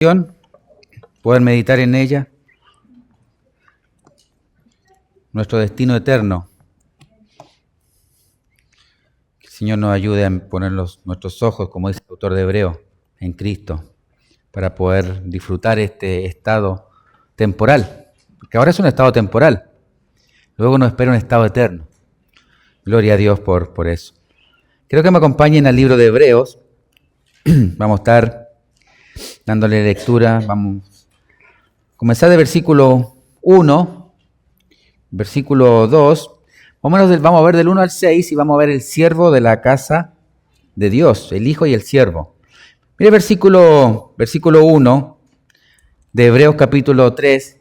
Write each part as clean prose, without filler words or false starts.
Poder meditar en ella, nuestro destino eterno. Que el Señor nos ayude a poner nuestros ojos, como dice el autor de Hebreo, en Cristo, para poder disfrutar este estado temporal, porque ahora es un estado temporal, luego nos espera un estado eterno. Gloria a Dios por eso. Quiero que me acompañen al libro de Hebreos. Vamos a estar dándole lectura. Vamos a comenzar de versículo 1, versículo 2. Vamos a ver del 1 al 6 y vamos a ver el siervo de la casa de Dios, el hijo y el siervo. Mire versículo 1 de Hebreos capítulo 3.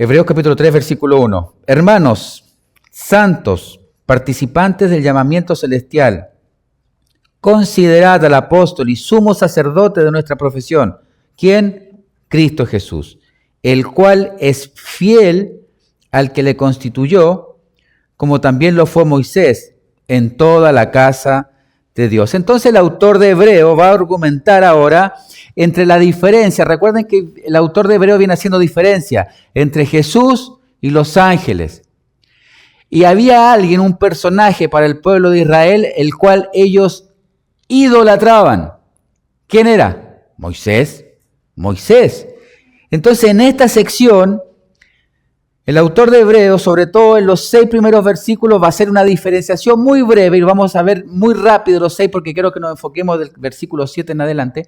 Hebreos capítulo 3, versículo 1. Hermanos, santos, participantes del llamamiento celestial, considerad al apóstol y sumo sacerdote de nuestra profesión. ¿Quién? Cristo Jesús, el cual es fiel al que le constituyó, como también lo fue Moisés en toda la casa de Dios. Entonces el autor de Hebreo va a argumentar ahora entre la diferencia. Recuerden que el autor de Hebreo viene haciendo diferencia entre Jesús y los ángeles. Y había alguien, un personaje para el pueblo de Israel, el cual ellos idolatraban. ¿Quién era? Moisés. Entonces en esta sección, el autor de Hebreos, sobre todo en los 6 primeros versículos, va a hacer una diferenciación muy breve y vamos a ver muy rápido los 6 porque quiero que nos enfoquemos del versículo 7 en adelante,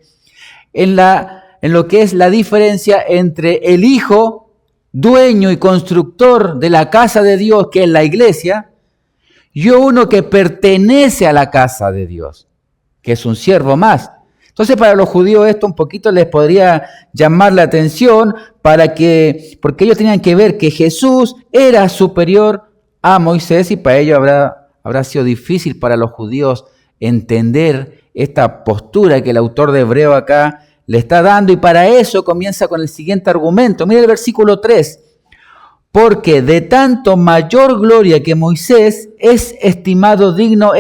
en lo que es la diferencia entre el Hijo, dueño y constructor de la casa de Dios, que es la iglesia, y uno que pertenece a la casa de Dios, que es un siervo más. Entonces para los judíos esto un poquito les podría llamar la atención porque ellos tenían que ver que Jesús era superior a Moisés y para ello habrá sido difícil para los judíos entender esta postura que el autor de Hebreo acá le está dando, y para eso comienza con el siguiente argumento. Mira el versículo 3. Porque de tanto mayor gloria que Moisés es estimado digno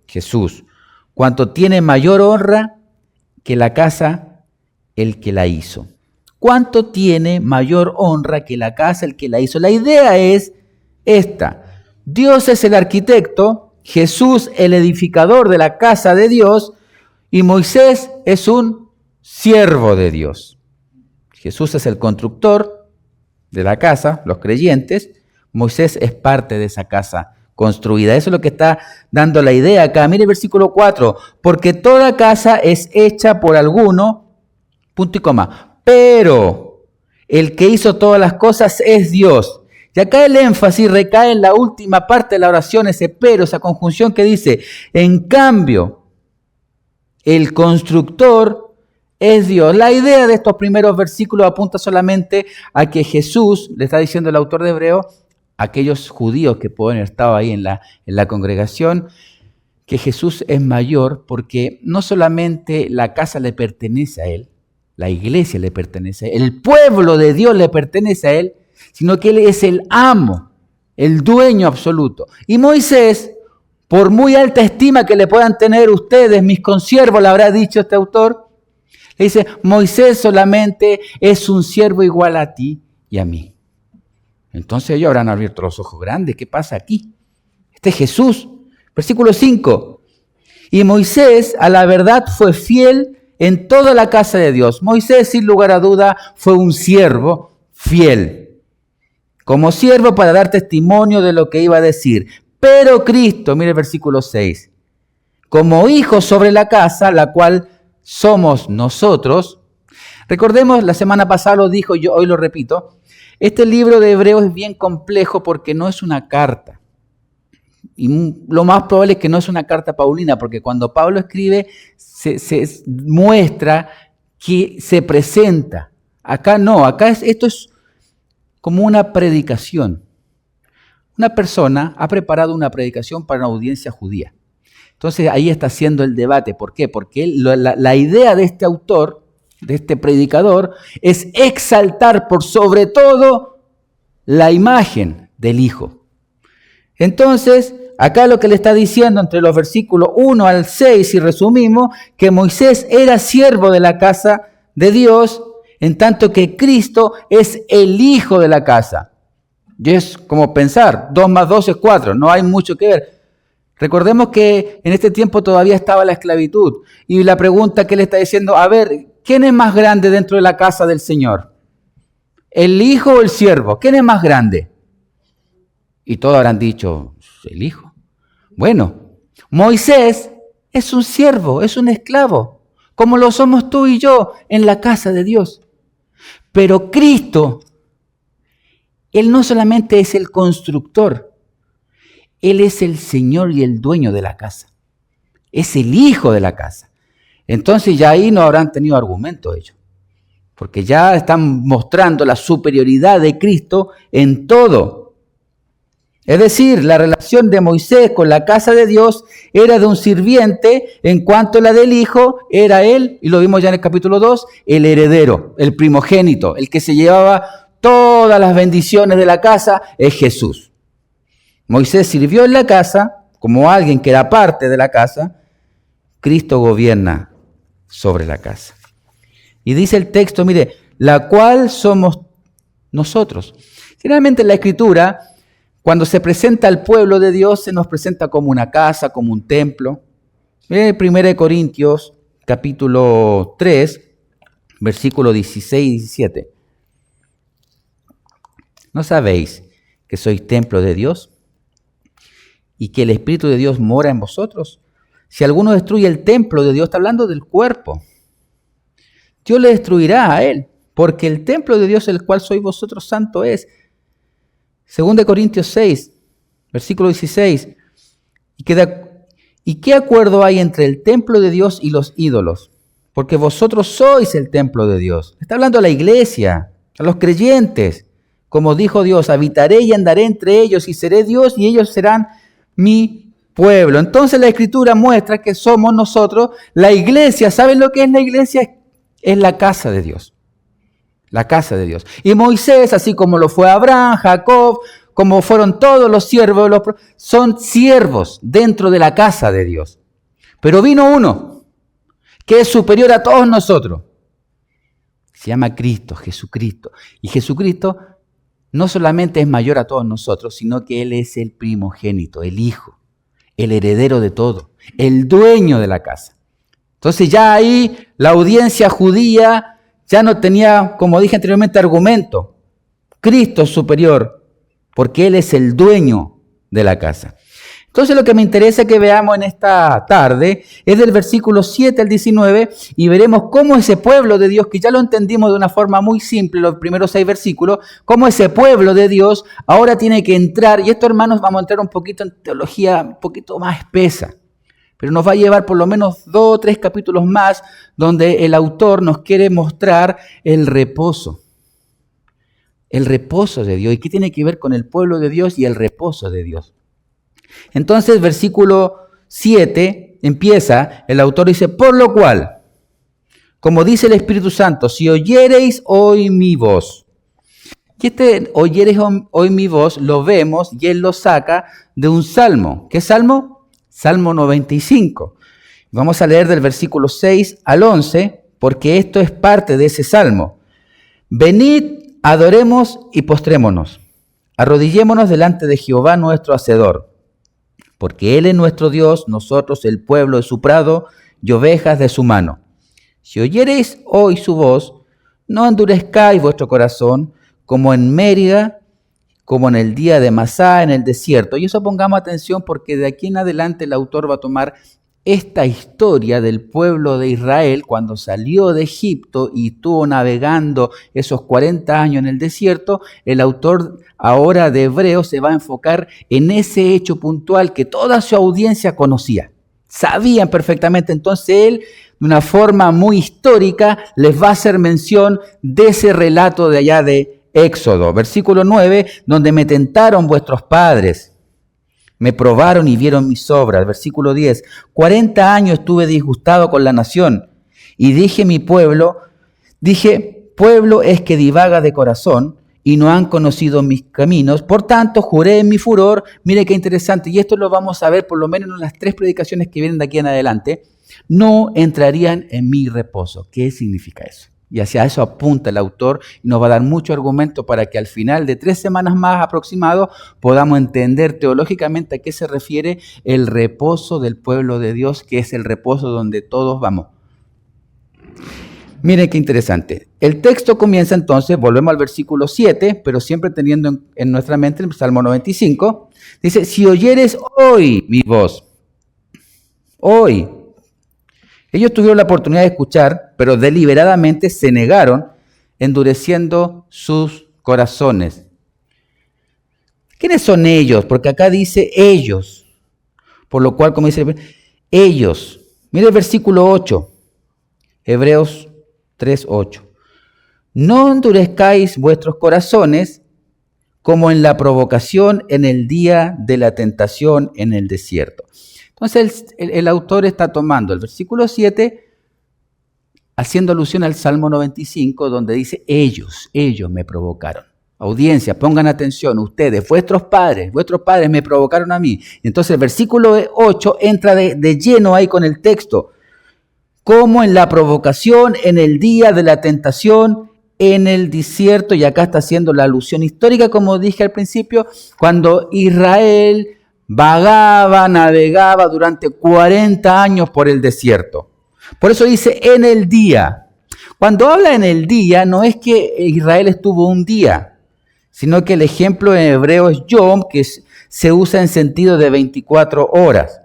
Jesús, cuanto tiene mayor honra que la casa el que la hizo. ¿Cuánto tiene mayor honra que la casa el que la hizo? La idea es esta. Dios es el arquitecto, Jesús el edificador de la casa de Dios y Moisés es un siervo de Dios. Jesús es el constructor de la casa, los creyentes. Moisés es parte de esa casa construida. Eso es lo que está dando la idea acá. Mire el versículo 4. Porque toda casa es hecha por alguno, punto y coma, pero el que hizo todas las cosas es Dios. Y acá el énfasis recae en la última parte de la oración, ese pero, esa conjunción que dice, en cambio, el constructor es Dios. La idea de estos primeros versículos apunta solamente a que Jesús, le está diciendo el autor de Hebreo, aquellos judíos que pueden haber estado ahí en la congregación, que Jesús es mayor porque no solamente la casa le pertenece a Él, la iglesia le pertenece a Él, el pueblo de Dios le pertenece a Él, sino que Él es el amo, el dueño absoluto. Y Moisés, por muy alta estima que le puedan tener ustedes, mis consiervos, le habrá dicho este autor, le dice, Moisés solamente es un siervo igual a ti y a mí. Entonces ellos habrán abierto los ojos grandes. ¿Qué pasa aquí? Este es Jesús. Versículo 5. Y Moisés a la verdad fue fiel en toda la casa de Dios. Moisés, sin lugar a duda, fue un siervo fiel. Como siervo para dar testimonio de lo que iba a decir. Pero Cristo, mire el versículo 6. Como hijo sobre la casa, la cual somos nosotros. Recordemos, la semana pasada lo dijo, yo hoy lo repito. Este libro de Hebreos es bien complejo porque no es una carta. Y lo más probable es que no es una carta paulina, porque cuando Pablo escribe se muestra que se presenta. Acá no, esto es como una predicación. Una persona ha preparado una predicación para una audiencia judía. Entonces ahí está haciendo el debate. ¿Por qué? Porque la idea de este autor, de este predicador, es exaltar por sobre todo la imagen del Hijo. Entonces, acá lo que le está diciendo entre los versículos 1 al 6, si resumimos, que Moisés era siervo de la casa de Dios, en tanto que Cristo es el hijo de la casa. Y es como pensar, 2 más 2 es 4, no hay mucho que ver. Recordemos que en este tiempo todavía estaba la esclavitud. Y la pregunta que le está diciendo, a ver, ¿quién es más grande dentro de la casa del Señor? ¿El hijo o el siervo? ¿Quién es más grande? Y todos habrán dicho, el hijo. Bueno, Moisés es un siervo, es un esclavo, como lo somos tú y yo en la casa de Dios. Pero Cristo, Él no solamente es el constructor, Él es el Señor y el dueño de la casa. Es el hijo de la casa. Entonces ya ahí no habrán tenido argumento ellos, porque ya están mostrando la superioridad de Cristo en todo. Es decir, la relación de Moisés con la casa de Dios era de un sirviente, en cuanto la del hijo era él, y lo vimos ya en el capítulo 2, el heredero, el primogénito, el que se llevaba todas las bendiciones de la casa, es Jesús. Moisés sirvió en la casa como alguien que era parte de la casa. Cristo gobierna sobre la casa. Y dice el texto, mire, la cual somos nosotros. Generalmente en la Escritura, cuando se presenta al pueblo de Dios, se nos presenta como una casa, como un templo. Miren 1 Corintios, capítulo 3, versículo 16 y 17. ¿No sabéis que sois templo de Dios y que el Espíritu de Dios mora en vosotros? Si alguno destruye el templo de Dios, está hablando del cuerpo, Dios le destruirá a él, porque el templo de Dios, el cual sois vosotros, santo es. 2 Corintios 6, versículo 16. ¿Y qué acuerdo hay entre el templo de Dios y los ídolos? Porque vosotros sois el templo de Dios. Está hablando a la iglesia, a los creyentes. Como dijo Dios, habitaré y andaré entre ellos y seré Dios y ellos serán mi pueblo. Entonces la Escritura muestra que somos nosotros la iglesia. ¿Saben lo que es la iglesia? Es la casa de Dios. La casa de Dios. Y Moisés, así como lo fue Abraham, Jacob, como fueron todos los siervos, son siervos dentro de la casa de Dios. Pero vino uno que es superior a todos nosotros. Se llama Cristo, Jesucristo. Y Jesucristo no solamente es mayor a todos nosotros, sino que Él es el primogénito, el hijo, el heredero de todo, el dueño de la casa. Entonces ya ahí la audiencia judía ya no tenía, como dije anteriormente, argumento. Cristo es superior porque Él es el dueño de la casa. Entonces lo que me interesa que veamos en esta tarde es del versículo 7 al 19 y veremos cómo ese pueblo de Dios, que ya lo entendimos de una forma muy simple, los primeros 6 versículos, cómo ese pueblo de Dios ahora tiene que entrar, y esto, hermanos, vamos a entrar un poquito en teología un poquito más espesa, pero nos va a llevar por lo menos 2 o 3 capítulos más donde el autor nos quiere mostrar el reposo de Dios. ¿Y qué tiene que ver con el pueblo de Dios y el reposo de Dios? Entonces, versículo 7 empieza, el autor dice, por lo cual, como dice el Espíritu Santo, si oyereis hoy mi voz. Y oyereis hoy mi voz lo vemos y él lo saca de un salmo. ¿Qué salmo? Salmo 95. Vamos a leer del versículo 6 al 11, porque esto es parte de ese salmo. Venid, adoremos y postrémonos. Arrodillémonos delante de Jehová nuestro Hacedor. Porque Él es nuestro Dios, nosotros el pueblo de su prado y ovejas de su mano. Si oyereis hoy su voz, no endurezcáis vuestro corazón, como en Mérida, como en el día de Masá en el desierto. Y eso pongamos atención porque de aquí en adelante el autor va a tomar esta historia del pueblo de Israel cuando salió de Egipto y estuvo navegando esos 40 años en el desierto. El autor ahora de Hebreos se va a enfocar en ese hecho puntual que toda su audiencia conocía. Sabían perfectamente. Entonces él, de una forma muy histórica, les va a hacer mención de ese relato de allá de Éxodo. Versículo 9, donde me tentaron vuestros padres. Me probaron y vieron mis obras. Versículo 10. 40 años estuve disgustado con la nación. Y dije, pueblo es que divaga de corazón y no han conocido mis caminos. Por tanto, juré en mi furor, mire qué interesante, y esto lo vamos a ver por lo menos en las 3 predicaciones que vienen de aquí en adelante, no entrarían en mi reposo. ¿Qué significa eso? Y hacia eso apunta el autor y nos va a dar mucho argumento para que al final de 3 semanas más aproximado podamos entender teológicamente a qué se refiere el reposo del pueblo de Dios, que es el reposo donde todos vamos. Miren qué interesante. El texto comienza entonces, volvemos al versículo 7, pero siempre teniendo en nuestra mente el Salmo 95. Dice, si oyeres hoy mi voz, hoy. Ellos tuvieron la oportunidad de escuchar, pero deliberadamente se negaron, endureciendo sus corazones. ¿Quiénes son ellos? Porque acá dice ellos. Por lo cual, como dice, ellos. Mire el versículo 8. Hebreos 3:8. No endurezcáis vuestros corazones como en la provocación en el día de la tentación en el desierto. Entonces el autor está tomando el versículo 7, haciendo alusión al Salmo 95, donde dice, ellos me provocaron. Audiencia, pongan atención, ustedes, vuestros padres me provocaron a mí. Entonces el versículo 8 entra de lleno ahí con el texto. Como en la provocación en el día de la tentación en el desierto, y acá está haciendo la alusión histórica, como dije al principio, cuando Israel vagaba, navegaba durante 40 años por el desierto. Por eso dice en el día. Cuando habla en el día, no es que Israel estuvo un día, sino que el ejemplo en hebreo es yom, que se usa en sentido de 24 horas.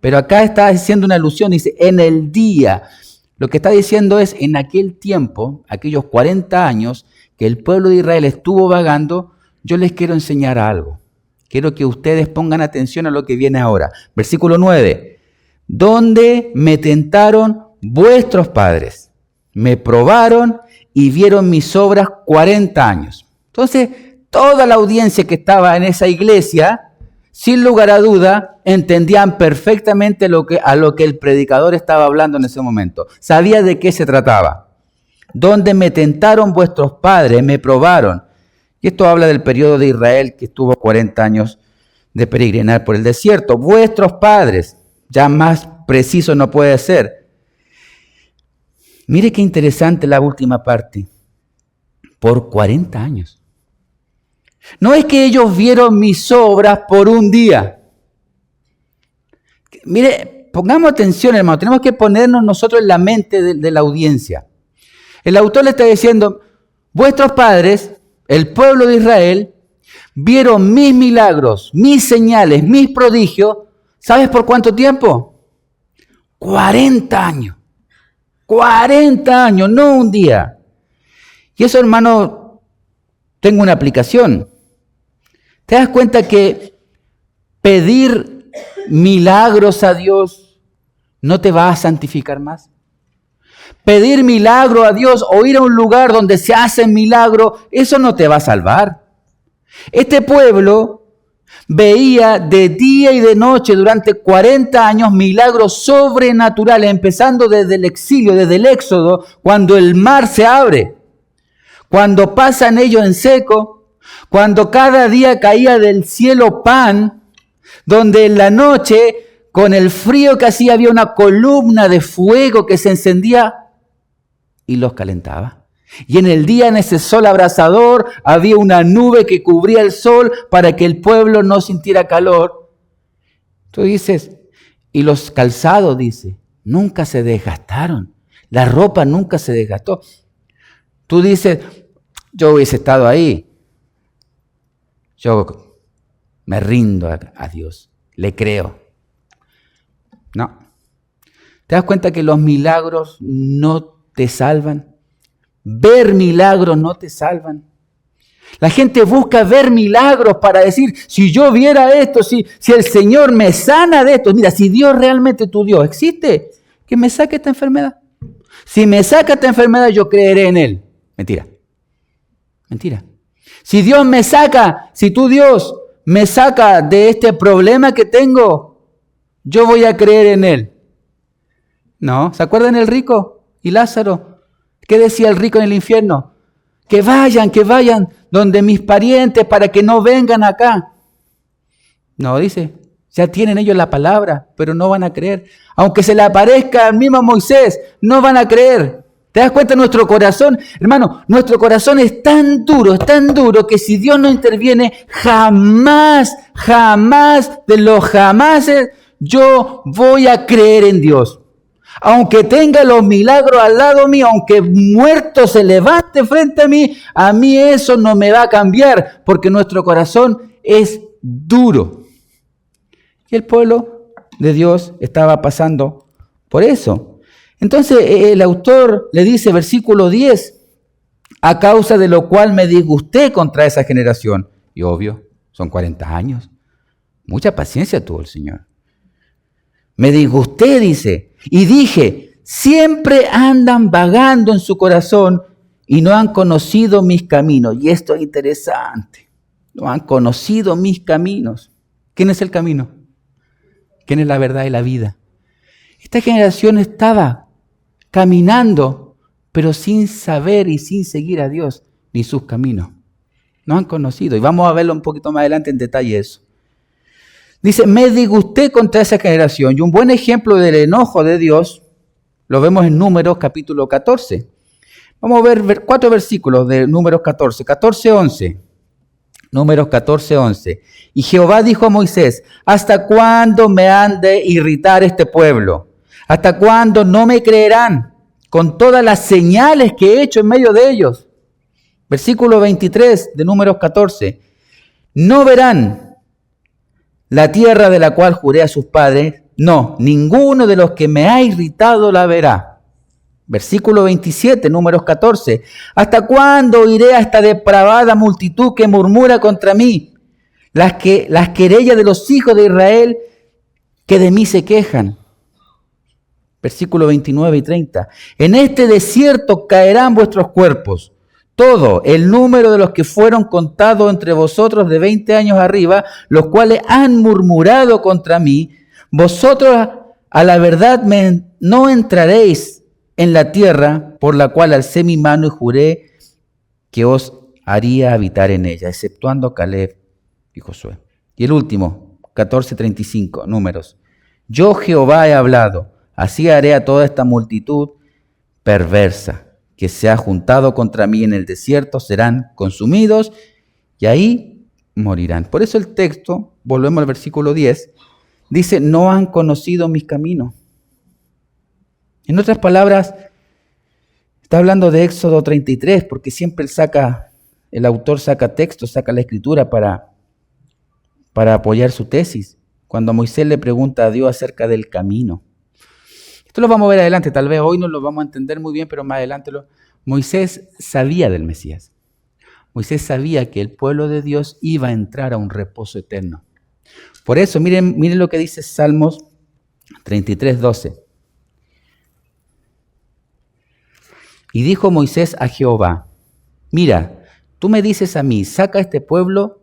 Pero acá está haciendo una alusión, dice en el día. Lo que está diciendo es en aquel tiempo, aquellos 40 años que el pueblo de Israel estuvo vagando, yo les quiero enseñar algo. Quiero que ustedes pongan atención a lo que viene ahora. Versículo 9. Donde me tentaron vuestros padres, me probaron y vieron mis obras 40 años. Entonces, toda la audiencia que estaba en esa iglesia, sin lugar a duda, entendían perfectamente a lo que el predicador estaba hablando en ese momento. Sabía de qué se trataba. Donde me tentaron vuestros padres, me probaron. Y esto habla del periodo de Israel que estuvo 40 años de peregrinar por el desierto. Vuestros padres, ya más preciso no puede ser. Mire qué interesante la última parte. Por 40 años. No es que ellos vieron mis obras por un día. Mire, pongamos atención, hermano. Tenemos que ponernos nosotros en la mente de la audiencia. El autor le está diciendo, vuestros padres, el pueblo de Israel, vieron mis milagros, mis señales, mis prodigios. ¿Sabes por cuánto tiempo? 40 años. 40 años, no un día. Y eso, hermano, tengo una aplicación. ¿Te das cuenta que pedir milagros a Dios no te va a santificar más? Pedir milagro a Dios o ir a un lugar donde se hacen milagros, eso no te va a salvar. Este pueblo veía de día y de noche durante 40 años milagros sobrenaturales, empezando desde el exilio, desde el éxodo, cuando el mar se abre, cuando pasan ellos en seco, cuando cada día caía del cielo pan, donde en la noche, con el frío que hacía, había una columna de fuego que se encendía y los calentaba. Y en el día, en ese sol abrasador, había una nube que cubría el sol para que el pueblo no sintiera calor. Tú dices, y los calzados, dice, nunca se desgastaron. La ropa nunca se desgastó. Tú dices, yo hubiese estado ahí. Yo me rindo a Dios, le creo. No. ¿Te das cuenta que los milagros no te salvan? Ver milagros no te salvan. La gente busca ver milagros para decir, si yo viera esto, si el Señor me sana de esto. Mira, si Dios realmente tu Dios existe, que me saque esta enfermedad. Si me saca esta enfermedad, yo creeré en Él. Mentira. Mentira. Si Dios me saca, si tu Dios me saca de este problema que tengo, yo voy a creer en Él. No, ¿se acuerdan el rico y Lázaro? ¿Qué decía el rico en el infierno? Que vayan donde mis parientes para que no vengan acá. No, dice, ya tienen ellos la palabra, pero no van a creer. Aunque se le aparezca al mismo Moisés, no van a creer. ¿Te das cuenta? Nuestro corazón, hermano, nuestro corazón es tan duro que si Dios no interviene, jamás de los jamases, yo voy a creer en Dios. Aunque tenga los milagros al lado mío, aunque muerto se levante frente a mí eso no me va a cambiar, porque nuestro corazón es duro. Y el pueblo de Dios estaba pasando por eso. Entonces el autor le dice, versículo 10, a causa de lo cual me disgusté contra esa generación. Y obvio, son 40 años. Mucha paciencia tuvo el Señor. Me disgusté, dice, y dije, siempre andan vagando en su corazón y no han conocido mis caminos. Y esto es interesante. No han conocido mis caminos. ¿Quién es el camino? ¿Quién es la verdad y la vida? Esta generación estaba caminando, pero sin saber y sin seguir a Dios ni sus caminos. No han conocido. Y vamos a verlo un poquito más adelante en detalle eso. Dice, me disgusté contra esa generación. Y un buen ejemplo del enojo de Dios lo vemos en Números capítulo 14. Vamos a ver 4 versículos de Números 14. 14:11. Números 14:11. Y Jehová dijo a Moisés, ¿hasta cuándo me han de irritar este pueblo? ¿Hasta cuándo no me creerán con todas las señales que he hecho en medio de ellos? Versículo 23 de Números 14. No verán la tierra de la cual juré a sus padres. No, ninguno de los que me ha irritado la verá. Versículo 27, Números 14. ¿Hasta cuándo iré a esta depravada multitud que murmura contra mí? Las querellas de los hijos de Israel que de mí se quejan. Versículo 29 y 30. En este desierto caerán vuestros cuerpos, todo el número de los que fueron contados entre vosotros de 20 años arriba, los cuales han murmurado contra mí. Vosotros a la verdad no entraréis en la tierra por la cual alcé mi mano y juré que os haría habitar en ella, exceptuando Caleb y Josué. Y el último, 14:35, Números. Yo Jehová he hablado. Así haré a toda esta multitud perversa que se ha juntado contra mí en el desierto, serán consumidos y ahí morirán. Por eso el texto, volvemos al versículo 10, dice, no han conocido mis caminos. En otras palabras, está hablando de Éxodo 33, porque siempre el autor saca texto, saca la escritura para apoyar su tesis. Cuando Moisés le pregunta a Dios acerca del camino. Esto lo vamos a ver adelante, tal vez hoy no lo vamos a entender muy bien, pero más adelante Moisés sabía del Mesías. Moisés sabía que el pueblo de Dios iba a entrar a un reposo eterno. Por eso, miren lo que dice Salmos 33:12. Y dijo Moisés a Jehová, mira, tú me dices a mí, saca a este pueblo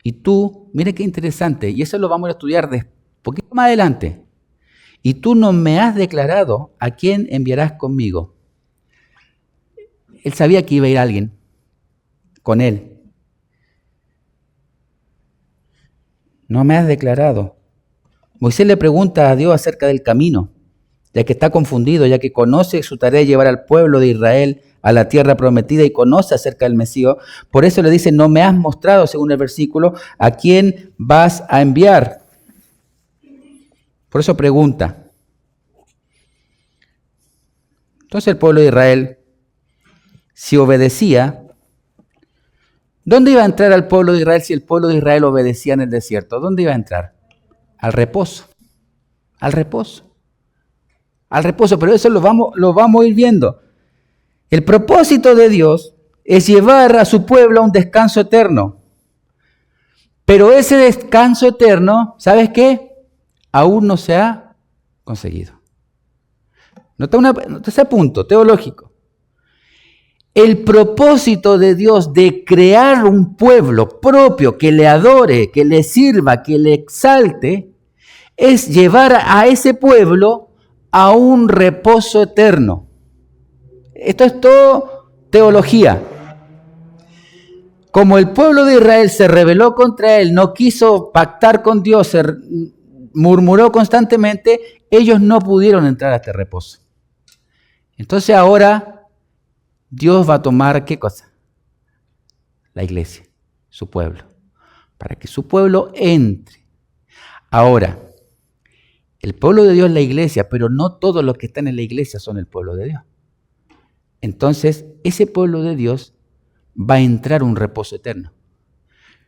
y tú, mire qué interesante, y eso lo vamos a estudiar un poquito más adelante. Y tú no me has declarado a quién enviarás conmigo. Él sabía que iba a ir alguien con él. No me has declarado. Moisés le pregunta a Dios acerca del camino, ya que está confundido, ya que conoce su tarea de llevar al pueblo de Israel a la tierra prometida y conoce acerca del Mesías. Por eso le dice, no me has mostrado, según el versículo, a quién vas a enviar. Por eso pregunta. Entonces el pueblo de Israel, si obedecía, ¿dónde iba a entrar al pueblo de Israel si el pueblo de Israel obedecía en el desierto? ¿Dónde iba a entrar? Al reposo. Al reposo. Al reposo, pero eso lo vamos a ir viendo. El propósito de Dios es llevar a su pueblo a un descanso eterno. Pero ese descanso eterno, ¿sabes qué? Aún no se ha conseguido. Nota ese punto teológico. El propósito de Dios de crear un pueblo propio que le adore, que le sirva, que le exalte, es llevar a ese pueblo a un reposo eterno. Esto es todo teología. como el pueblo de Israel se rebeló contra él, no quiso pactar con Dios, murmuró constantemente, ellos no pudieron entrar a este reposo. Entonces ahora Dios va a tomar, ¿qué cosa? La iglesia, su pueblo, para que su pueblo entre. Ahora, el pueblo de Dios es la iglesia, pero no todos los que están en la iglesia son el pueblo de Dios. Entonces, ese pueblo de Dios va a entrar a un reposo eterno.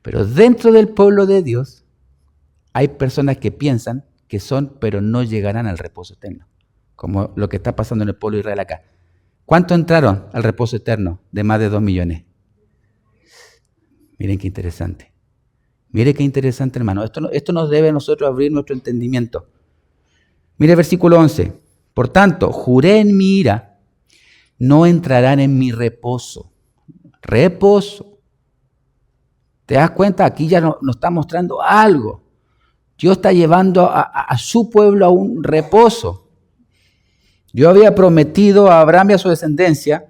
Pero dentro del pueblo de Dios hay personas que piensan que son, pero no llegarán al reposo eterno, como lo que está pasando en el pueblo de Israel acá. ¿Cuántos entraron al reposo eterno de más de 2 millones? Miren qué interesante. Miren qué interesante, hermano. Esto nos debe a nosotros abrir nuestro entendimiento. Mire el versículo 11. Por tanto, juré en mi ira, no entrarán en mi reposo. Reposo. ¿Te das cuenta? Aquí ya nos está mostrando algo. Dios está llevando a su pueblo a un reposo. Yo había prometido a Abraham y a su descendencia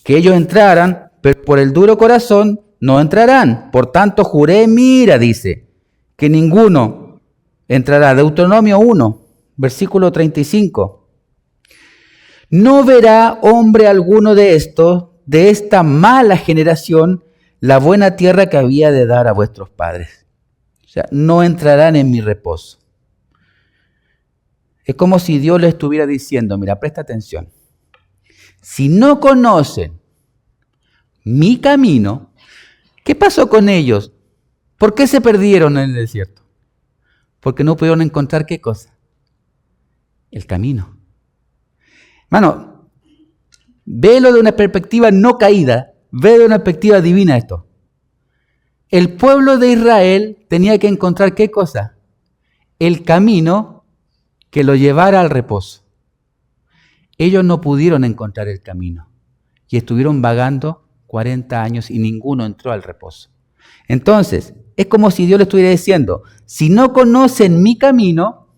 que ellos entraran, pero por el duro corazón no entrarán. Por tanto, juré en mi ira, dice, que ninguno entrará. Deuteronomio 1, versículo 35. No verá hombre alguno de estos, de esta mala generación, la buena tierra que había de dar a vuestros padres. O sea, no entrarán en mi reposo. Es como si Dios les estuviera diciendo, mira, presta atención. Si no conocen mi camino, ¿qué pasó con ellos? ¿Por qué se perdieron en el desierto? Porque no pudieron encontrar ¿qué cosa? El camino. Hermano, velo de una perspectiva no caída, ve de una perspectiva divina esto. El pueblo de Israel tenía que encontrar ¿qué cosa? El camino que lo llevara al reposo. Ellos no pudieron encontrar el camino y estuvieron vagando 40 años y ninguno entró al reposo. Entonces, es como si Dios le estuviera diciendo, si no conocen mi camino,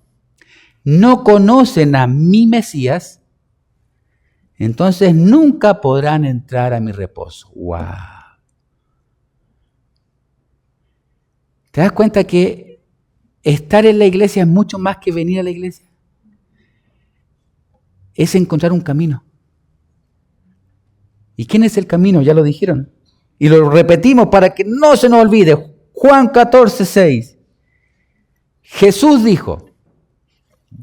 no conocen a mi Mesías, entonces nunca podrán entrar a mi reposo. ¡Wow! ¿Te das cuenta que estar en la iglesia es mucho más que venir a la iglesia? Es encontrar un camino. ¿Y quién es el camino? Ya lo dijeron. Y lo repetimos para que no se nos olvide. Juan 14, 6. Jesús dijo,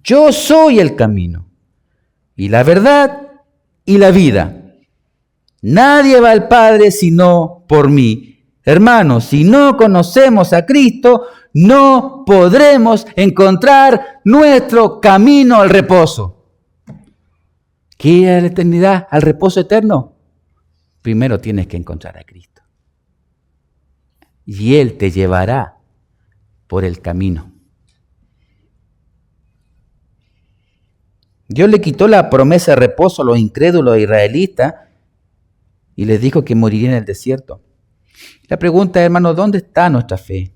yo soy el camino y la verdad y la vida. Nadie va al Padre sino por mí. Hermanos, si no conocemos a Cristo, no podremos encontrar nuestro camino al reposo. ¿Qué es la eternidad? ¿Al reposo eterno? Primero tienes que encontrar a Cristo. Y Él te llevará por el camino. Dios le quitó la promesa de reposo a los incrédulos israelitas y les dijo que morirían en el desierto. La pregunta, hermano, ¿dónde está nuestra fe?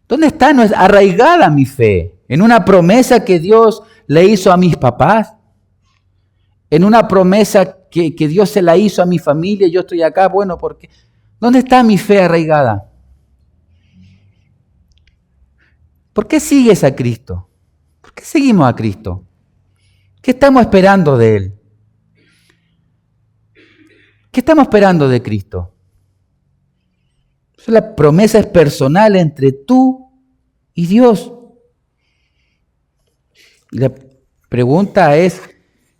¿Dónde está arraigada mi fe? ¿En una promesa que Dios le hizo a mis papás? ¿En una promesa que Dios se la hizo a mi familia y yo estoy acá? Bueno, porque ¿dónde está mi fe arraigada? ¿Por qué sigues a Cristo? ¿Por qué seguimos a Cristo? ¿Qué estamos esperando de Él? ¿Qué estamos esperando de Cristo? La promesa es personal entre tú y Dios. Y la pregunta es,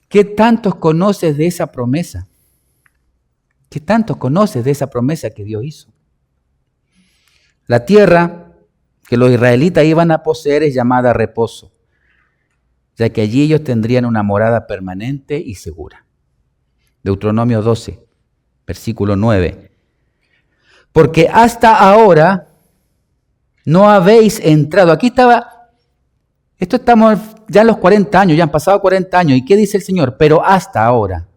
¿qué tantos conoces de esa promesa? ¿Qué tantos conoces de esa promesa que Dios hizo? La tierra que los israelitas iban a poseer es llamada reposo, ya que allí ellos tendrían una morada permanente y segura. Deuteronomio 12, versículo 9. Porque hasta ahora no habéis entrado. Aquí estamos ya en los 40 años, ya han pasado 40 años. ¿Y qué dice el Señor? Pero hasta ahora,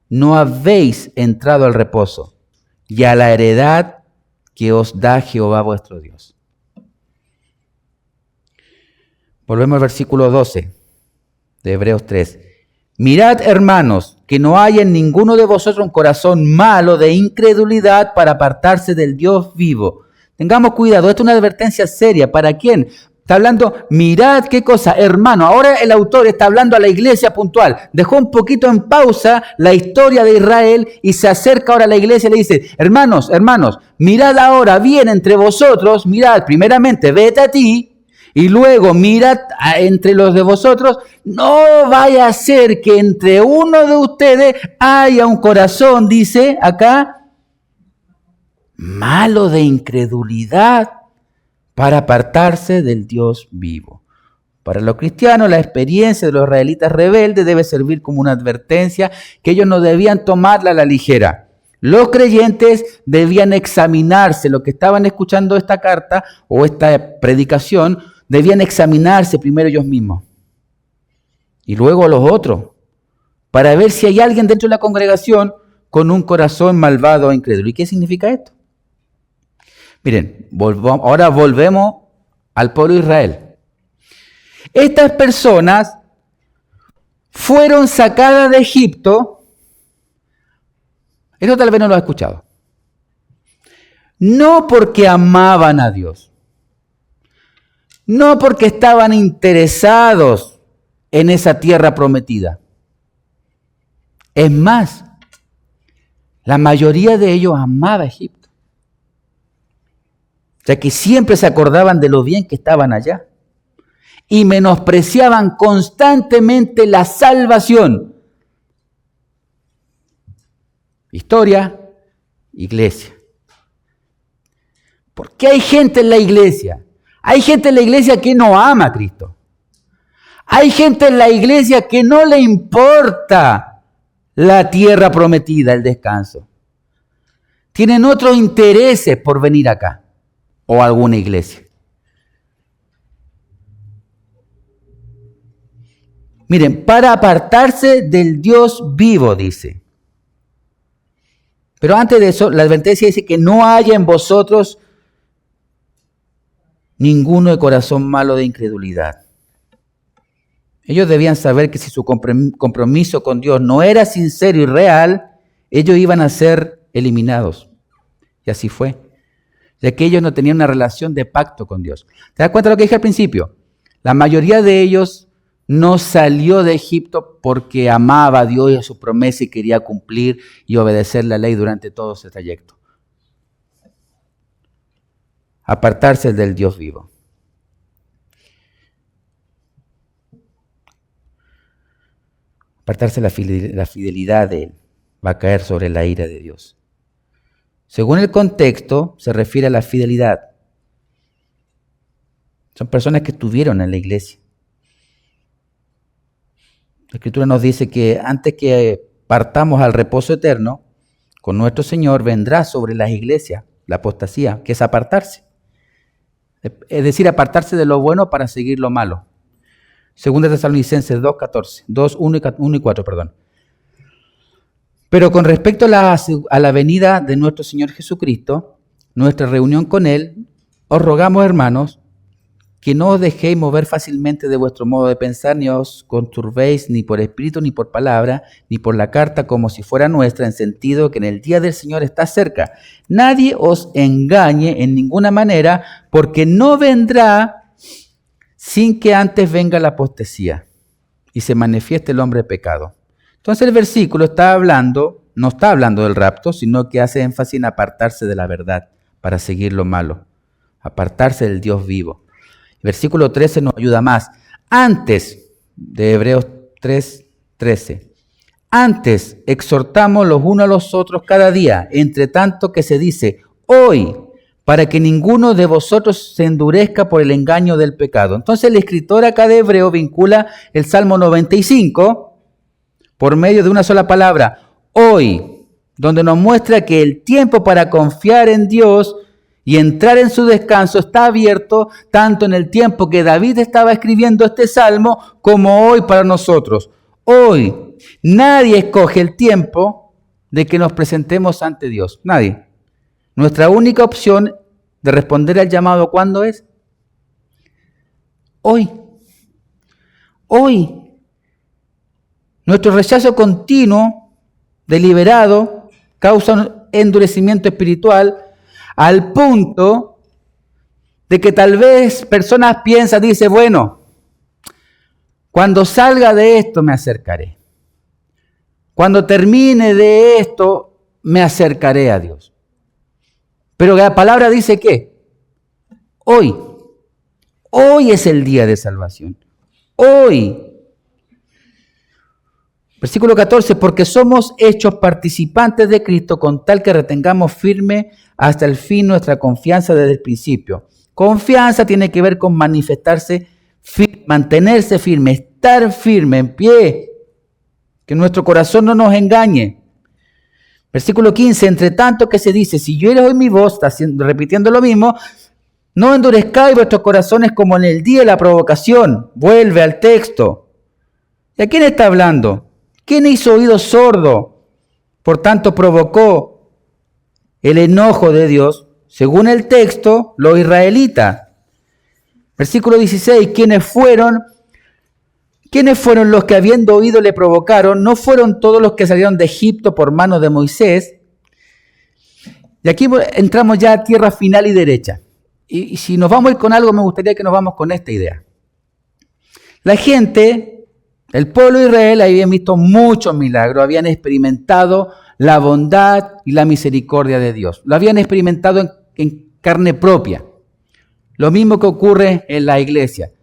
no habéis entrado al reposo y a la heredad que os da Jehová vuestro Dios. Volvemos al versículo 12 de Hebreos 3. Mirad, hermanos, que no haya en ninguno de vosotros un corazón malo de incredulidad para apartarse del Dios vivo. Tengamos cuidado, esto es una advertencia seria. ¿Para quién? Está hablando, mirad qué cosa, hermano. Ahora el autor está hablando a la iglesia puntual. Dejó un poquito en pausa la historia de Israel y se acerca ahora a la iglesia y le dice, hermanos, mirad ahora bien entre vosotros, mirad, primeramente, vete a ti. Y luego mirad entre los de vosotros, no vaya a ser que entre uno de ustedes haya un corazón, dice acá, malo de incredulidad para apartarse del Dios vivo. Para los cristianos, la experiencia de los israelitas rebeldes debe servir como una advertencia que ellos no debían tomarla a la ligera. Los creyentes debían examinarse, los que estaban escuchando esta carta o esta predicación, debían examinarse primero ellos mismos y luego los otros para ver si hay alguien dentro de la congregación con un corazón malvado o incrédulo. ¿Y qué significa esto? Miren, ahora volvemos al pueblo de Israel. Estas personas fueron sacadas de Egipto. Eso tal vez no lo has escuchado. No porque amaban a Dios. No porque estaban interesados en esa tierra prometida. Es más, la mayoría de ellos amaba Egipto. O sea que siempre se acordaban de lo bien que estaban allá. Y menospreciaban constantemente la salvación. Historia, iglesia. ¿Por qué hay gente en la iglesia? Hay gente en la iglesia que no ama a Cristo. Hay gente en la iglesia que no le importa la tierra prometida, el descanso. Tienen otros intereses por venir acá o a alguna iglesia. Miren, para apartarse del Dios vivo, dice. Pero antes de eso, la advertencia dice que no haya en vosotros ninguno de corazón malo de incredulidad. Ellos debían saber que si su compromiso con Dios no era sincero y real, ellos iban a ser eliminados. Y así fue. Ya que ellos no tenían una relación de pacto con Dios. ¿Te das cuenta de lo que dije al principio? La mayoría de ellos no salió de Egipto porque amaba a Dios y a su promesa y quería cumplir y obedecer la ley durante todo ese trayecto. Apartarse del Dios vivo. Apartarse la fidelidad de Él va a caer sobre la ira de Dios. Según el contexto, se refiere a la fidelidad. Son personas que estuvieron en la iglesia. La Escritura nos dice que antes que partamos al reposo eterno, con nuestro Señor vendrá sobre las iglesias la apostasía, que es apartarse. Es decir, apartarse de lo bueno para seguir lo malo. Segunda Tesalonicenses 1 y 4. Pero con respecto a la venida de nuestro Señor Jesucristo, nuestra reunión con Él, os rogamos, hermanos, que no os dejéis mover fácilmente de vuestro modo de pensar, ni os conturbéis ni por espíritu, ni por palabra, ni por la carta como si fuera nuestra, en sentido que en el día del Señor está cerca. Nadie os engañe en ninguna manera, porque no vendrá sin que antes venga la apostasía y se manifieste el hombre de pecado. Entonces el versículo no está hablando del rapto, sino que hace énfasis en apartarse de la verdad para seguir lo malo, apartarse del Dios vivo. El versículo 13 nos ayuda más. Antes, de Hebreos 3:13, antes exhortamos los unos a los otros cada día, entre tanto que se dice hoy, para que ninguno de vosotros se endurezca por el engaño del pecado. Entonces el escritor acá de Hebreo vincula el Salmo 95 por medio de una sola palabra, hoy, donde nos muestra que el tiempo para confiar en Dios y entrar en su descanso está abierto tanto en el tiempo que David estaba escribiendo este salmo como hoy para nosotros. Hoy nadie escoge el tiempo de que nos presentemos ante Dios. Nadie. Nuestra única opción de responder al llamado, ¿cuándo es? Hoy. Hoy. Nuestro rechazo continuo, deliberado, causa un endurecimiento espiritual al punto de que tal vez personas piensan, dice, bueno, cuando salga de esto me acercaré. Cuando termine de esto me acercaré a Dios. Pero la palabra dice que hoy es el día de salvación. Hoy. Versículo 14, porque somos hechos participantes de Cristo con tal que retengamos firme hasta el fin nuestra confianza desde el principio. Confianza tiene que ver con manifestarse, mantenerse firme, estar firme, en pie, que nuestro corazón no nos engañe. Versículo 15, entre tanto que se dice, si yo oigo mi voz, está repitiendo lo mismo, no endurezcáis vuestros corazones como en el día de la provocación. Vuelve al texto. ¿Y a quién está hablando? ¿Quién hizo oído sordo? Por tanto, provocó el enojo de Dios, según el texto, los israelitas. Versículo 16, ¿quiénes fueron los que habiendo oído le provocaron? ¿No fueron todos los que salieron de Egipto por mano de Moisés? Y aquí entramos ya a tierra final y derecha. Y si nos vamos a ir con algo, me gustaría que nos vamos con esta idea. La gente... El pueblo de Israel habían visto muchos milagros, habían experimentado la bondad y la misericordia de Dios. Lo habían experimentado en carne propia. Lo mismo que ocurre en la iglesia.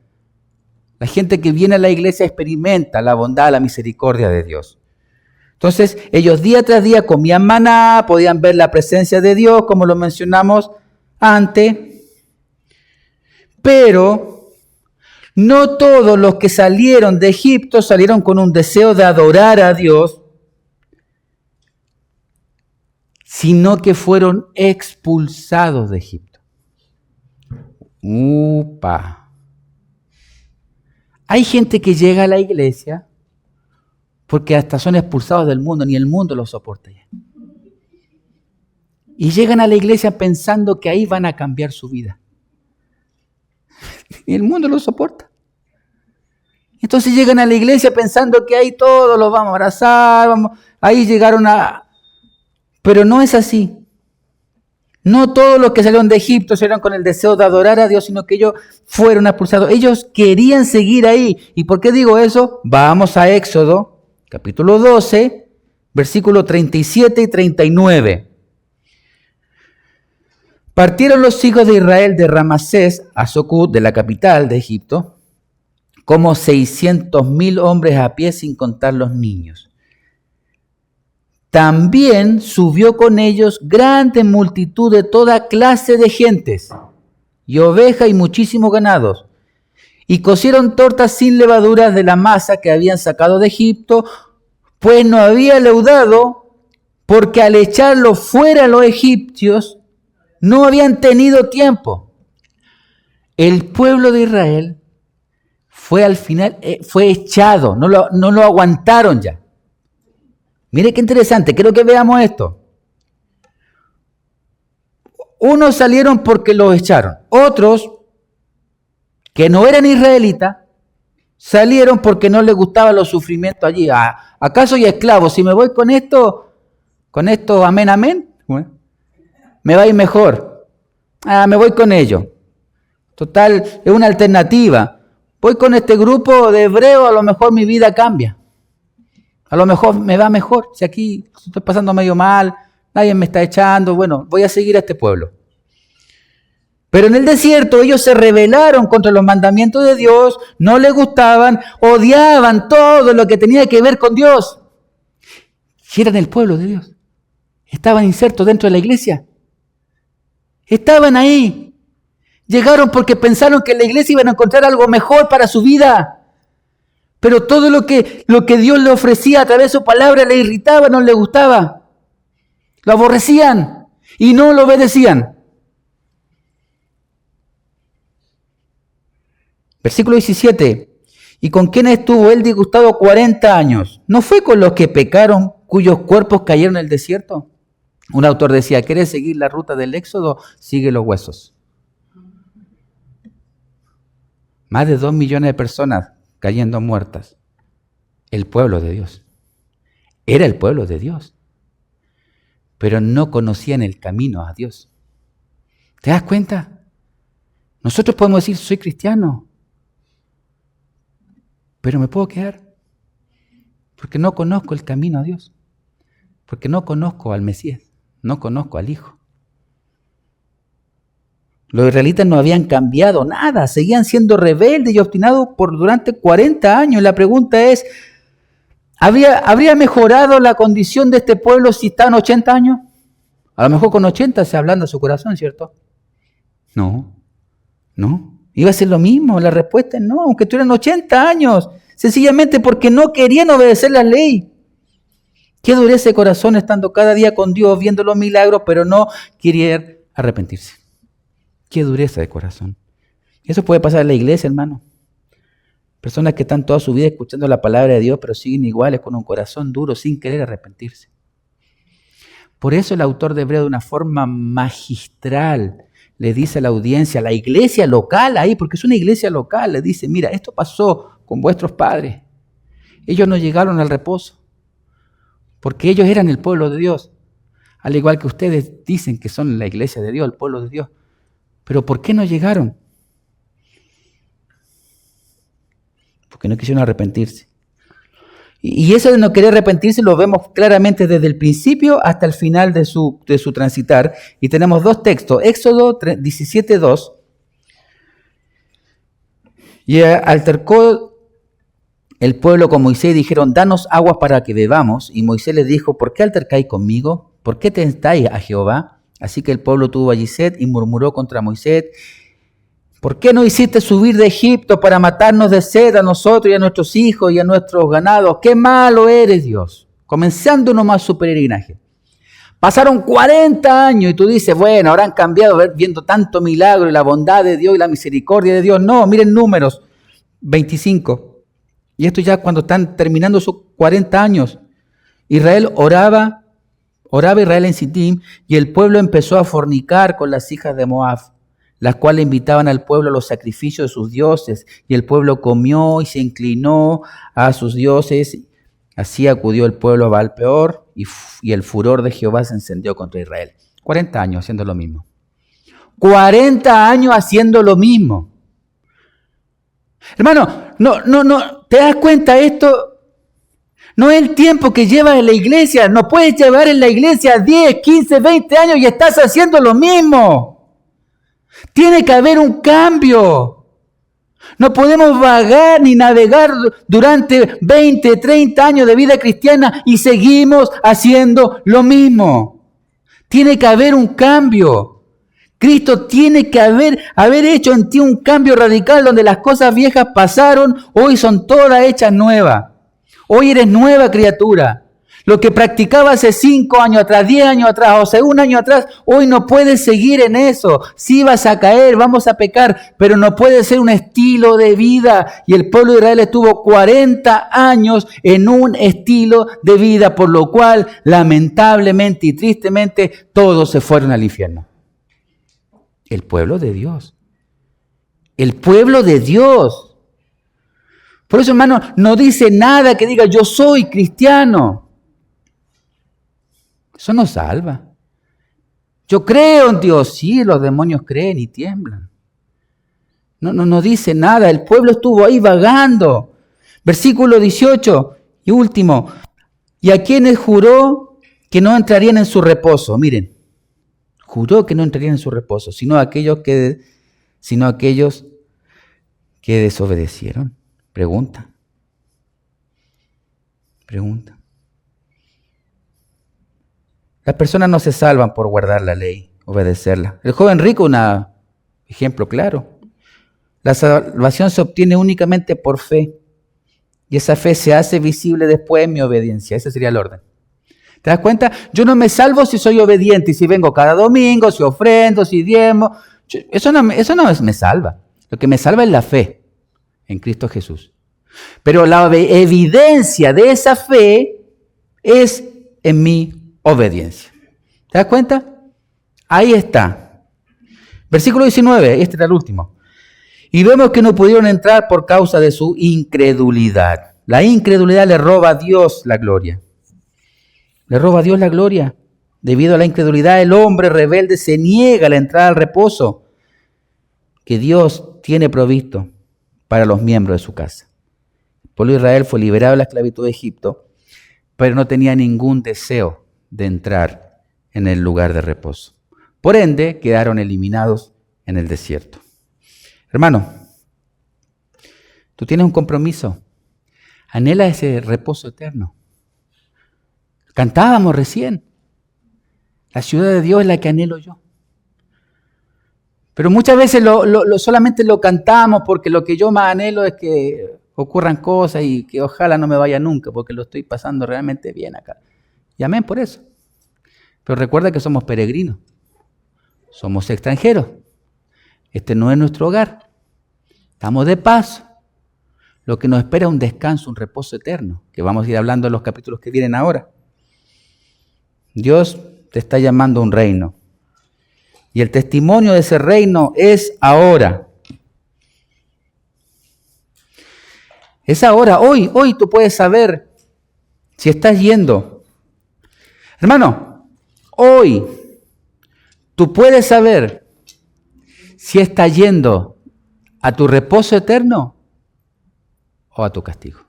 La gente que viene a la iglesia experimenta la bondad, la misericordia de Dios. Entonces, ellos día tras día comían maná, podían ver la presencia de Dios, como lo mencionamos antes. Pero no todos los que salieron de Egipto salieron con un deseo de adorar a Dios, sino que fueron expulsados de Egipto. ¡Upa! Hay gente que llega a la iglesia porque hasta son expulsados del mundo, ni el mundo los soporta ya. Y llegan a la iglesia pensando que ahí van a cambiar su vida. Y el mundo lo soporta. Entonces llegan a la iglesia pensando que ahí todos los vamos a abrazar, ahí llegaron a... Pero no es así. No todos los que salieron de Egipto salieron con el deseo de adorar a Dios, sino que ellos fueron expulsados. Ellos querían seguir ahí. ¿Y por qué digo eso? Vamos a Éxodo, capítulo 12, versículos 37 y 39. Partieron los hijos de Israel de Ramasés a Socot, de la capital de Egipto, como 600.000 hombres a pie sin contar los niños. También subió con ellos grande multitud de toda clase de gentes, y ovejas y muchísimos ganados. Y cocieron tortas sin levaduras de la masa que habían sacado de Egipto, pues no había leudado, porque al echarlo fuera los egipcios, no habían tenido tiempo. El pueblo de Israel fue al final, fue echado, no lo aguantaron ya. Mire qué interesante, quiero que veamos esto. Unos salieron porque los echaron, otros que no eran israelitas salieron porque no les gustaban los sufrimientos allí. Acá soy esclavo, si me voy con esto, amén, amén, me va a ir mejor. Me voy con ellos. Total, es una alternativa. Voy con este grupo de hebreos, a lo mejor mi vida cambia. A lo mejor me va mejor. Si aquí estoy pasando medio mal, nadie me está echando, bueno, voy a seguir a este pueblo. Pero en el desierto ellos se rebelaron contra los mandamientos de Dios, no les gustaban, odiaban todo lo que tenía que ver con Dios. Y eran el pueblo de Dios. Estaban insertos dentro de la iglesia. Estaban ahí. Llegaron porque pensaron que en la iglesia iban a encontrar algo mejor para su vida. Pero todo lo que Dios le ofrecía a través de su palabra le irritaba, no le gustaba. Lo aborrecían y no lo obedecían. Versículo 17. ¿Y con quién estuvo él disgustado 40 años? ¿No fue con los que pecaron, cuyos cuerpos cayeron en el desierto? Un autor decía, ¿quieres seguir la ruta del Éxodo? Sigue los huesos. Más de 2 millones de personas cayendo muertas. El pueblo de Dios. Era el pueblo de Dios, pero no conocían el camino a Dios. ¿Te das cuenta? Nosotros podemos decir, soy cristiano, pero me puedo quedar porque no conozco el camino a Dios, porque no conozco al Mesías, no conozco al Hijo. Los israelitas no habían cambiado nada, seguían siendo rebeldes y obstinados durante 40 años. La pregunta es, ¿habría mejorado la condición de este pueblo si estaban 80 años? A lo mejor con 80 se ablanda su corazón, ¿cierto? No. Iba a ser lo mismo. La respuesta es no, aunque tuvieran 80 años. Sencillamente porque no querían obedecer la ley. Qué dureza de corazón estando cada día con Dios, viendo los milagros, pero no querían arrepentirse. Qué dureza de corazón. Eso puede pasar en la iglesia, hermano. Personas que están toda su vida escuchando la palabra de Dios, pero siguen iguales con un corazón duro, sin querer arrepentirse. Por eso el autor de Hebreo, de una forma magistral, le dice a la audiencia, a la iglesia local ahí, porque es una iglesia local, le dice, mira, esto pasó con vuestros padres. Ellos no llegaron al reposo, porque ellos eran el pueblo de Dios, al igual que ustedes dicen que son la iglesia de Dios, el pueblo de Dios. Pero ¿por qué no llegaron? Porque no quisieron arrepentirse. Y eso de no querer arrepentirse lo vemos claramente desde el principio hasta el final de su transitar. Y tenemos dos textos, Éxodo 17:2. Y altercó el pueblo con Moisés y dijeron, danos aguas para que bebamos. Y Moisés les dijo, ¿por qué altercáis conmigo? ¿Por qué tentáis a Jehová? Así que el pueblo tuvo allí sed y murmuró contra Moisés, ¿por qué no hiciste subir de Egipto para matarnos de sed a nosotros y a nuestros hijos y a nuestros ganados? ¡Qué malo eres, Dios! Comenzando nomás su peregrinaje. Pasaron 40 años y tú dices, bueno, habrán cambiado viendo tanto milagro y la bondad de Dios y la misericordia de Dios. No, miren Números 25. Y esto ya cuando están terminando sus 40 años. Israel oraba Israel en Sittim y el pueblo empezó a fornicar con las hijas de Moab, las cuales invitaban al pueblo a los sacrificios de sus dioses. Y el pueblo comió y se inclinó a sus dioses. Así acudió el pueblo a Baal-peor y el furor de Jehová se encendió contra Israel. 40 años haciendo lo mismo. 40 años haciendo lo mismo. Hermano, no, ¿te das cuenta esto? No es el tiempo que llevas en la iglesia. No puedes llevar en la iglesia 10, 15, 20 años y estás haciendo lo mismo. Tiene que haber un cambio. No podemos vagar ni navegar durante 20, 30 años de vida cristiana y seguimos haciendo lo mismo. Tiene que haber un cambio. Cristo tiene que haber hecho en ti un cambio radical donde las cosas viejas pasaron, hoy son todas hechas nuevas. Hoy eres nueva criatura. Lo que practicaba hace 5 años atrás, 10 años atrás, o hace 1 año atrás, hoy no puedes seguir en eso. Sí vas a caer, vamos a pecar, pero no puede ser un estilo de vida. Y el pueblo de Israel estuvo 40 años en un estilo de vida, por lo cual, lamentablemente y tristemente, todos se fueron al infierno. El pueblo de Dios. El pueblo de Dios. Por eso, hermano, no dice nada que diga yo soy cristiano. Eso no salva. Yo creo en Dios. Sí, los demonios creen y tiemblan. No dice nada. El pueblo estuvo ahí vagando. Versículo 18 y último. Y a quienes juró que no entrarían en su reposo. Miren, juró que no entrarían en su reposo, sino aquellos que desobedecieron. Pregunta. Las personas no se salvan por guardar la ley, obedecerla. El joven rico, un ejemplo claro. La salvación se obtiene únicamente por fe. Y esa fe se hace visible después en mi obediencia. Ese sería el orden. ¿Te das cuenta? Yo no me salvo si soy obediente y si vengo cada domingo, si ofrendo, si diezmo. Eso no me salva. Lo que me salva es la fe en Cristo Jesús. Pero la evidencia de esa fe es en mi obediencia. ¿Te das cuenta? Ahí está. Versículo 19, este era el último. Y vemos que no pudieron entrar por causa de su incredulidad. La incredulidad le roba a Dios la gloria. Le roba a Dios la gloria. Debido a la incredulidad, el hombre rebelde se niega a la entrada al reposo que Dios tiene provisto para los miembros de su casa. El pueblo de Israel fue liberado de la esclavitud de Egipto, pero no tenía ningún deseo de entrar en el lugar de reposo. Por ende, quedaron eliminados en el desierto. Hermano, tú tienes un compromiso. Anhela ese reposo eterno. Cantábamos recién. La ciudad de Dios es la que anhelo yo. Pero muchas veces solamente lo cantamos porque lo que yo más anhelo es que ocurran cosas y que ojalá no me vaya nunca, porque lo estoy pasando realmente bien acá. Y amén por eso. Pero recuerda que somos peregrinos. Somos extranjeros. Este no es nuestro hogar. Estamos de paso. Lo que nos espera es un descanso, un reposo eterno, que vamos a ir hablando en los capítulos que vienen ahora. Dios te está llamando a un reino. Y el testimonio de ese reino es ahora. Es ahora, hoy tú puedes saber si estás yendo. Hermano, hoy tú puedes saber si estás yendo a tu reposo eterno o a tu castigo.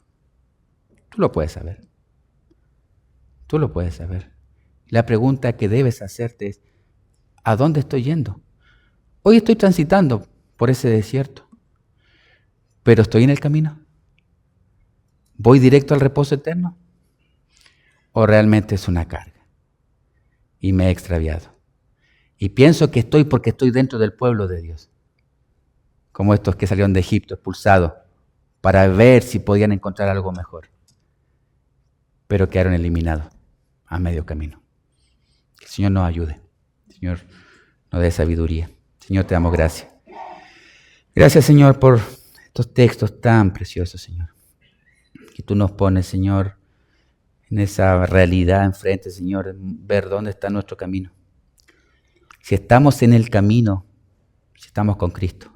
Tú lo puedes saber. Tú lo puedes saber. La pregunta que debes hacerte es, ¿a dónde estoy yendo? Hoy estoy transitando por ese desierto, pero estoy en el camino. ¿Voy directo al reposo eterno? ¿O realmente es una carga? Y me he extraviado. Y pienso que estoy porque estoy dentro del pueblo de Dios. Como estos que salieron de Egipto expulsados para ver si podían encontrar algo mejor. Pero quedaron eliminados a medio camino. Que el Señor nos ayude. Señor, nos dé sabiduría. Señor, te damos gracias. Gracias, Señor, por estos textos tan preciosos, Señor. Que tú nos pones, Señor, en esa realidad enfrente, Señor, en ver dónde está nuestro camino. Si estamos en el camino, si estamos con Cristo.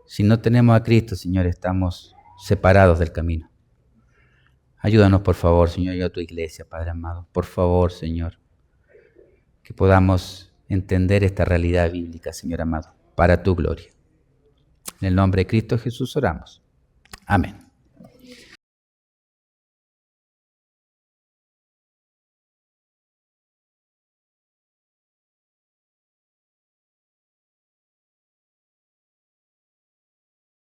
Si no tenemos a Cristo, Señor, estamos separados del camino. Ayúdanos, por favor, Señor, y a tu iglesia, Padre amado. Por favor, Señor, que podamos entender esta realidad bíblica, Señor amado, para tu gloria. En el nombre de Cristo Jesús oramos. Amén.